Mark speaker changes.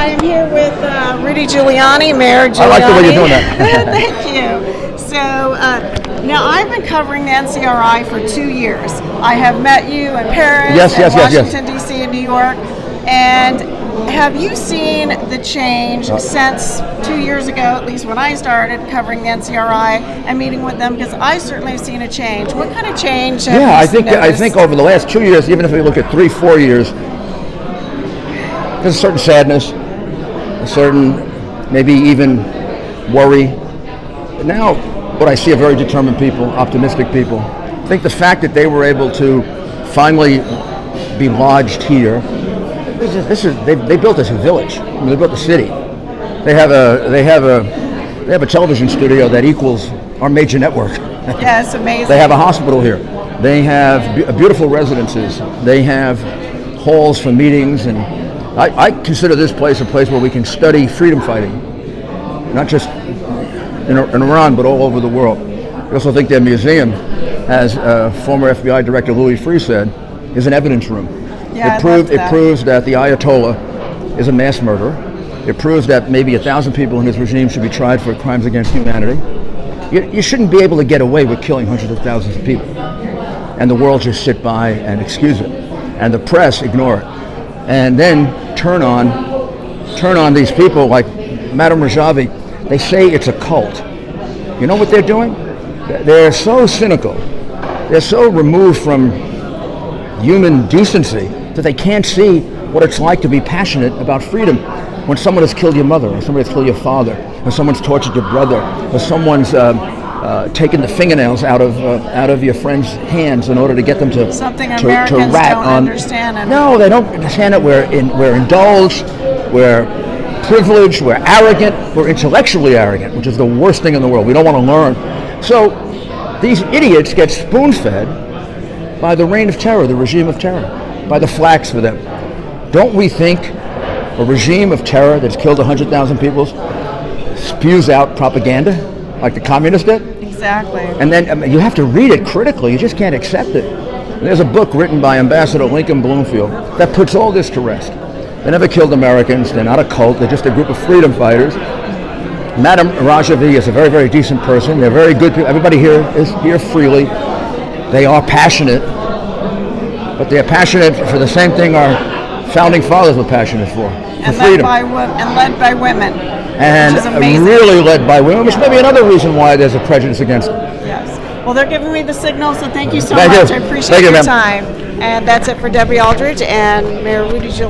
Speaker 1: am here with Rudy Giuliani, Mayor Giuliani.
Speaker 2: I like the way you're doing that.
Speaker 1: Thank you. So now I've been covering the NCRI for 2 years. I have met you in Paris, Washington, D.C., and New York. And have you seen the change since 2 years ago, at least when I started covering the NCRI and meeting with them? Because I certainly have seen a change. What kind of change have you noticed?
Speaker 2: I think over the last 2 years, even if we look at 3-4 years, there's a certain sadness, a certain maybe even worry. But now, what I see are very determined people, optimistic people. I think the fact that they were able to finally be lodged here. They built this village. I mean, they built a city. They have a television studio that equals our major network.
Speaker 1: Yeah, it's amazing.
Speaker 2: They have a hospital here. They have beautiful residences. They have halls for meetings, and I consider this place a place where we can study freedom fighting, not just in Iran, but all over the world. I also think their museum, as former FBI Director Louis Freeh said, is an evidence room.
Speaker 1: Yeah,
Speaker 2: it proves that the Ayatollah is a mass murderer. It proves that maybe 1,000 people in his regime should be tried for crimes against humanity. You shouldn't be able to get away with killing hundreds of thousands of people, and the world just sit by and excuse it, and the press ignore it, and then turn on these people like Madame Rajavi. They say it's a cult. You know what they're doing? They're so cynical. They're so removed from human decency that they can't see what it's like to be passionate about freedom when someone has killed your mother, or somebody has killed your father, or someone's tortured your brother, or someone's taken the fingernails out of your friend's hands in order to get them to
Speaker 1: something Americans
Speaker 2: rat
Speaker 1: don't
Speaker 2: on.
Speaker 1: Understand.
Speaker 2: No, they don't understand it. We're indulged. We're privileged. We're arrogant. We're intellectually arrogant, which is the worst thing in the world. We don't want to learn. So these idiots get spoon-fed by the reign of terror, the regime of terror, by the flags for them. Don't we think a regime of terror that's killed 100,000 people spews out propaganda like the communists did?
Speaker 1: Exactly.
Speaker 2: And then you have to read it critically. You just can't accept it. And there's a book written by Ambassador Lincoln Bloomfield that puts all this to rest. They never killed Americans. They're not a cult. They're just a group of freedom fighters. Madame Rajavi is a very, very decent person. They're very good people. Everybody here is here freely. They are passionate, but they're passionate for the same thing our founding fathers were passionate for freedom.
Speaker 1: And led by women.
Speaker 2: And
Speaker 1: which is amazing.
Speaker 2: Really led by women, which may be another reason why there's a prejudice against them.
Speaker 1: Yes. Well, they're giving me the signal, so thank you so
Speaker 2: Thank
Speaker 1: much.
Speaker 2: you.
Speaker 1: I appreciate your time. And that's it for Debbie Aldridge and Mayor Rudy Giuliani.